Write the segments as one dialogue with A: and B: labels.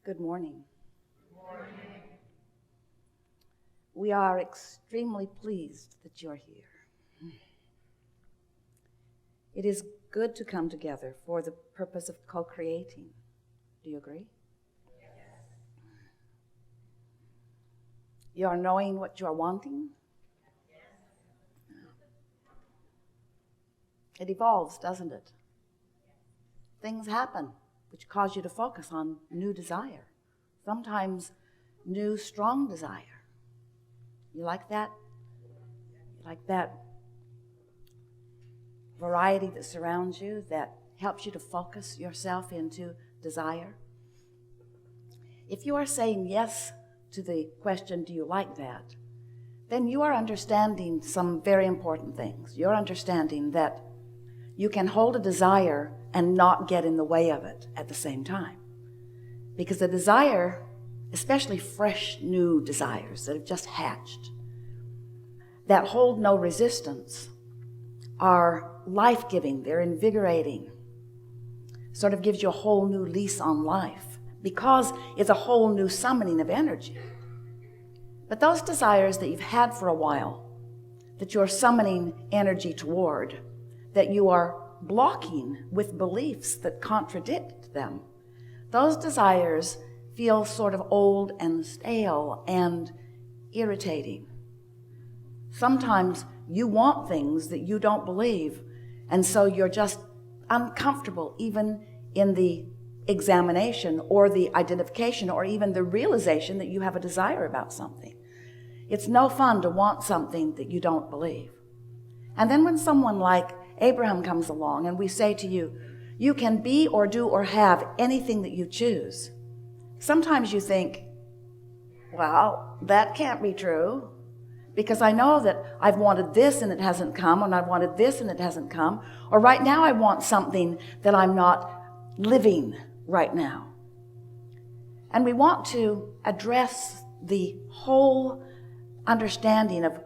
A: Good morning. We are extremely pleased that you're here. It is good to come together for the purpose of co-creating. Do you agree? Yes. You are knowing what you are wanting? Yes. It evolves, doesn't it? Things happen which cause you to focus on new desire. Sometimes new, strong desire. You like that? You like that variety that surrounds you, that helps you to focus yourself into desire? If you are saying yes to the question, do you like that? Then you are understanding some very important things. You're understanding that you can hold a desire and not get in the way of it at the same time. Because the desire, especially fresh, new desires that have just hatched, that hold no resistance, are life-giving, they're invigorating, sort of gives you a whole new lease on life because it's a whole new summoning of energy. But those desires that you've had for a while, that you're summoning energy toward, that you are blocking with beliefs that contradict them, those desires feel sort of old and stale and irritating. Sometimes you want things that you don't believe, and so you're just uncomfortable even in the examination or the identification or even the realization that you have a desire about something. It's no fun to want something that you don't believe. And then when someone like Abraham comes along and we say to you, you can be or do or have anything that you choose. Sometimes you think, well, that can't be true because I know that I've wanted this and it hasn't come, and I've wanted this and it hasn't come, or right now I want something that I'm not living right now. And we want to address the whole understanding of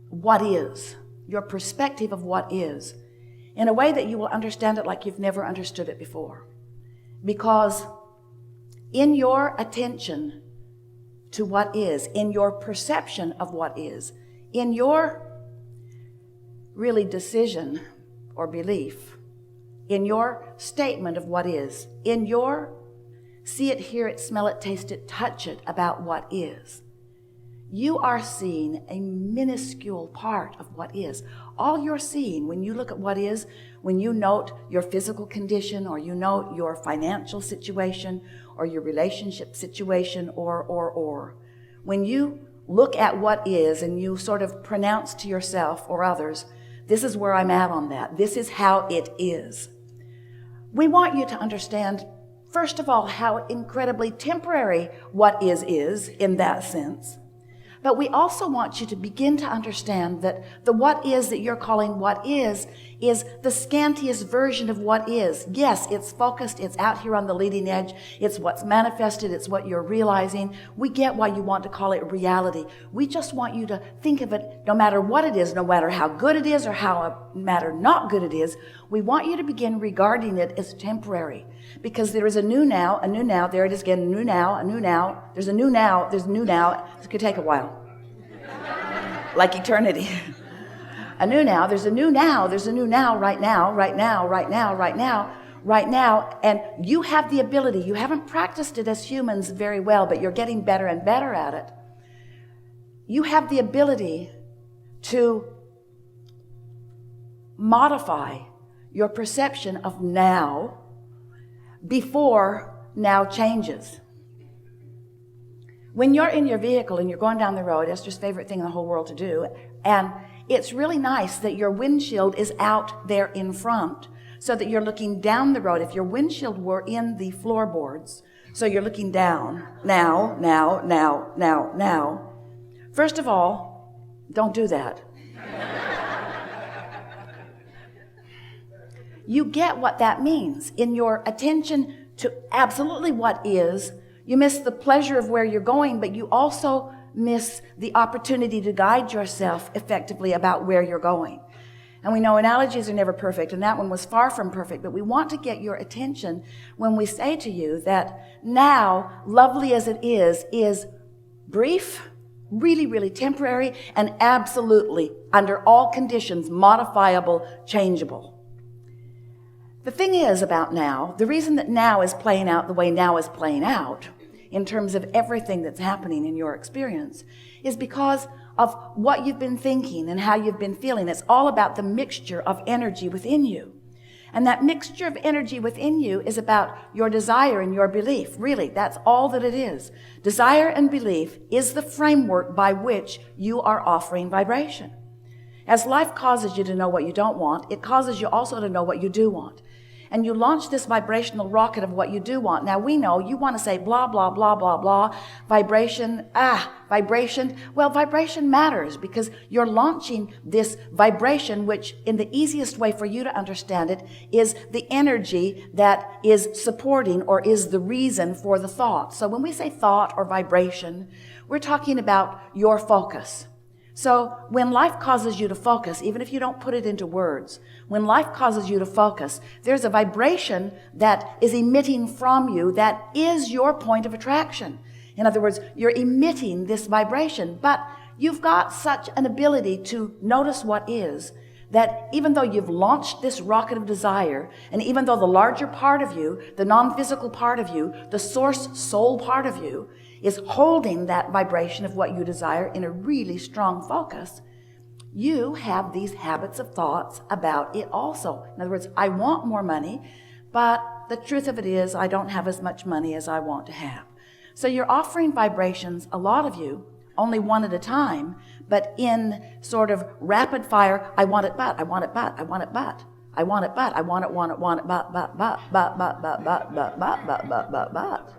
A: what is, your perspective of what is, in a way that you will understand it like you've never understood it before. Because in your attention to what is, in your perception of what is, in your really decision or belief, in your statement of what is, in your see it, hear it, smell it, taste it, touch it about what is, you are seeing a minuscule part of what is. All you're seeing when you look at what is, when you note your physical condition or you note your financial situation or your relationship situation or, when you look at what is and you sort of pronounce to yourself or others, this is where I'm at on that. This is how it is. We want you to understand, first of all, how incredibly temporary what is in that sense. But we also want you to begin to understand that the what is that you're calling what is the scantiest version of what is. Yes, it's focused, it's out here on the leading edge, it's what's manifested, it's what you're realizing. We get why you want to call it reality. We just want you to think of it, no matter what it is, no matter how good it is or how matter not good it is, we want you to begin regarding it as temporary. Because there is a new now, there it is again, a new now, there's a new now, this could take a while. Like eternity. A new now, there's a new now right now, and you have the ability, you haven't practiced it as humans very well, but you're getting better and better at it. You have the ability to modify your perception of now before now changes. When you're in your vehicle and you're going down the road, Esther's favorite thing in the whole world to do, and it's really nice that your windshield is out there in front so that you're looking down the road. If your windshield were in the floorboards, so you're looking down, now. First of all, don't do that. You get what that means. In your attention to absolutely what is, you miss the pleasure of where you're going, but you also miss the opportunity to guide yourself effectively about where you're going. And we know analogies are never perfect, and that one was far from perfect, but we want to get your attention when we say to you that now, lovely as it is brief, really, really temporary, and absolutely, under all conditions, modifiable, changeable. The thing is about now, the reason that now is playing out the way now is playing out, in terms of everything that's happening in your experience, is because of what you've been thinking and how you've been feeling. It's all about the mixture of energy within you. And that mixture of energy within you is about your desire and your belief. Really, that's all that it is. Desire and belief is the framework by which you are offering vibration. As life causes you to know what you don't want, it causes you also to know what you do want. And you launch this vibrational rocket of what you do want. Now we know you want to say blah, blah, blah, blah, blah, vibration, vibration. Well, vibration matters because you're launching this vibration, which in the easiest way for you to understand it is the energy that is supporting or is the reason for the thought. So when we say thought or vibration, we're talking about your focus. So when life causes you to focus, even if you don't put it into words, when life causes you to focus, there's a vibration that is emitting from you that is your point of attraction. In other words, you're emitting this vibration, but you've got such an ability to notice what is, that even though you've launched this rocket of desire, and even though the larger part of you, the non-physical part of you, the source soul part of you, is holding that vibration of what you desire in a really strong focus, you have these habits of thoughts about it also. In other words, I want more money, but the truth of it is I don't have as much money as I want to have. So you're offering vibrations, a lot of you, only one at a time, but in sort of rapid fire, I want it, but, I want it, but, I want it, but, I want it, but, I want it, but.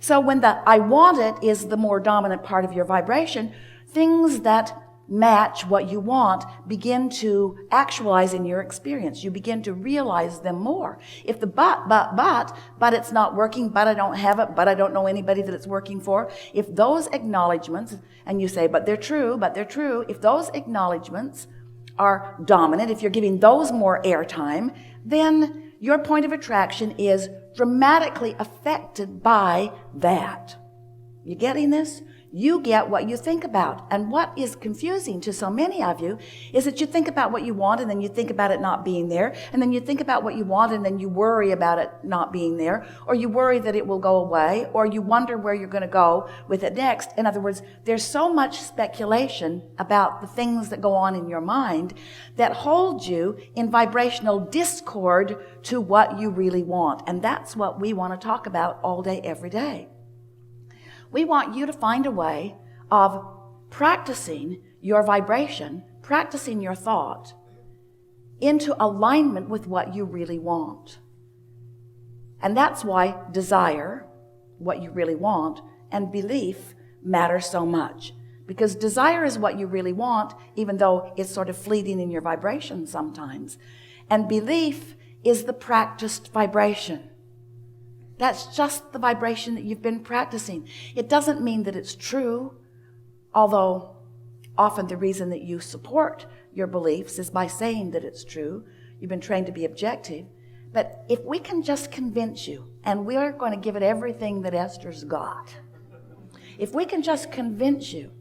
A: So when the I want it is the more dominant part of your vibration, things that match what you want begin to actualize in your experience. You begin to realize them more. If the but it's not working, but I don't have it, but I don't know anybody that it's working for, if those acknowledgments, and you say, but they're true, if those acknowledgments are dominant, if you're giving those more airtime, then your point of attraction is dramatically affected by that. You getting this? You get what you think about. And what is confusing to so many of you is that you think about what you want and then you think about it not being there. And then you think about what you want and then you worry about it not being there. Or you worry that it will go away. Or you wonder where you're going to go with it next. In other words, there's so much speculation about the things that go on in your mind that hold you in vibrational discord to what you really want. And that's what we want to talk about all day, every day. We want you to find a way of practicing your vibration, practicing your thought into alignment with what you really want. And that's why desire, what you really want, and belief matter so much. Because desire is what you really want, even though it's sort of fleeting in your vibration sometimes. And belief is the practiced vibration. That's just the vibration that you've been practicing. It doesn't mean that it's true, although often the reason that you support your beliefs is by saying that it's true. You've been trained to be objective. But if we can just convince you, and we're going to give it everything that Esther's got, if we can just convince you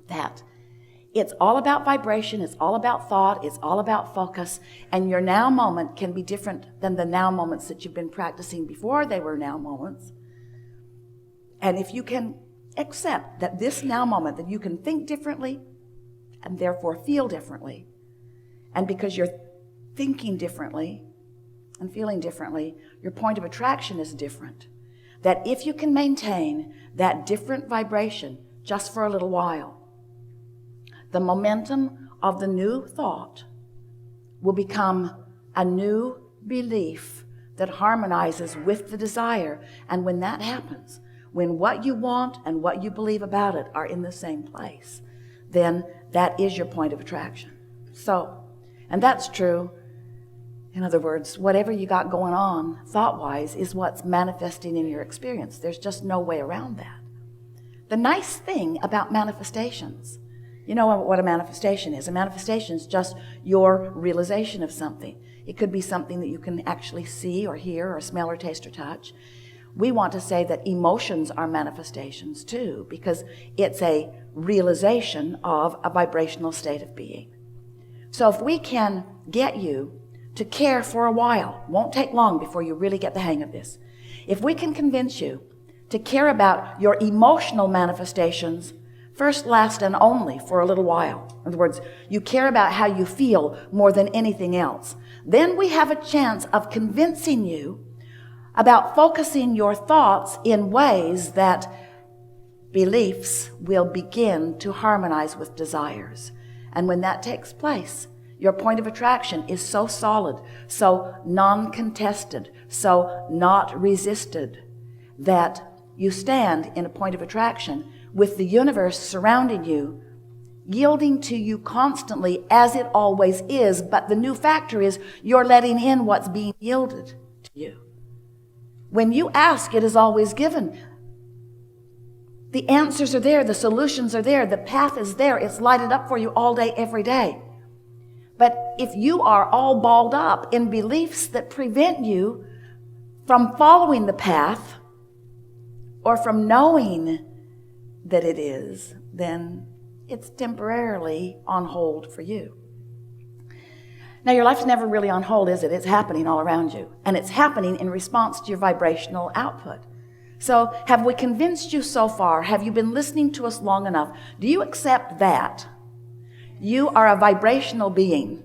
A: that it's all about vibration, it's all about thought, it's all about focus, and your now moment can be different than the now moments that you've been practicing before they were now moments. And if you can accept that this now moment, that you can think differently and therefore feel differently, and because you're thinking differently and feeling differently, your point of attraction is different, that if you can maintain that different vibration just for a little while, the momentum of the new thought will become a new belief that harmonizes with the desire. And when that happens, when what you want and what you believe about it are in the same place, then that is your point of attraction. So, and that's true. In other words, whatever you got going on thought-wise is what's manifesting in your experience. There's just no way around that. The nice thing about manifestations You know what a manifestation is. A manifestation is just your realization of something. It could be something that you can actually see or hear or smell or taste or touch. We want to say that emotions are manifestations too, because it's a realization of a vibrational state of being. So if we can get you to care for a while, won't take long before you really get the hang of this. If we can convince you to care about your emotional manifestations first, last, and only for a little while. In other words, you care about how you feel more than anything else. Then we have a chance of convincing you about focusing your thoughts in ways that beliefs will begin to harmonize with desires. And when that takes place, your point of attraction is so solid, so non-contested, so not resisted, that you stand in a point of attraction with the universe surrounding you, yielding to you constantly as it always is. But the new factor is you're letting in what's being yielded to you. When you ask, it is always given. The answers are there, the solutions are there, the path is there. It's lighted up for you all day, every day. But if you are all balled up in beliefs that prevent you from following the path or from knowing that it is, then it's temporarily on hold for you. Now, your life's never really on hold, is it? It's happening all around you. And it's happening in response to your vibrational output. So have we convinced you so far? Have you been listening to us long enough? Do you accept that you are a vibrational being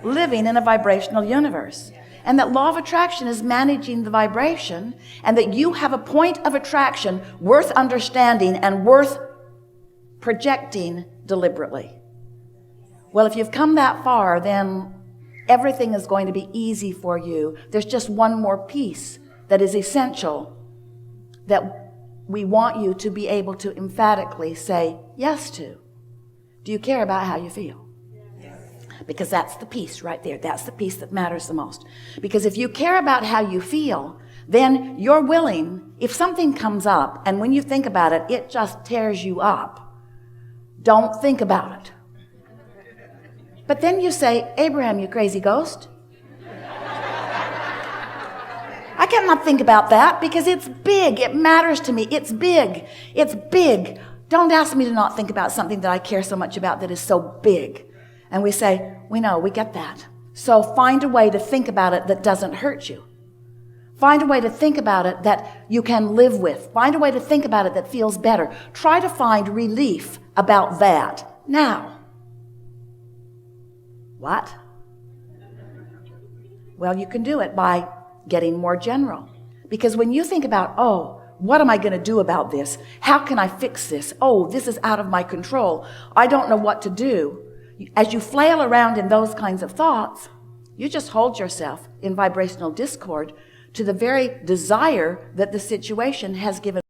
A: living in a vibrational universe? And that law of attraction is managing the vibration, and that you have a point of attraction worth understanding and worth projecting deliberately. Well, if you've come that far, then everything is going to be easy for you. There's just one more piece that is essential that we want you to be able to emphatically say yes to. Do you care about how you feel? Because that's the piece right there. That's the piece that matters the most. Because if you care about how you feel, then you're willing, if something comes up and when you think about it, it just tears you up, don't think about it. But then you say, Abraham, you crazy ghost. I cannot think about that because it's big. It matters to me. It's big. It's big. Don't ask me to not think about something that I care so much about that is so big. And we say, we know, we get that. So find a way to think about it that doesn't hurt you. Find a way to think about it that you can live with. Find a way to think about it that feels better. Try to find relief about that now. What? Well, you can do it by getting more general. Because when you think about, oh, what am I going to do about this? How can I fix this? Oh, this is out of my control. I don't know what to do. As you flail around in those kinds of thoughts, you just hold yourself in vibrational discord to the very desire that the situation has given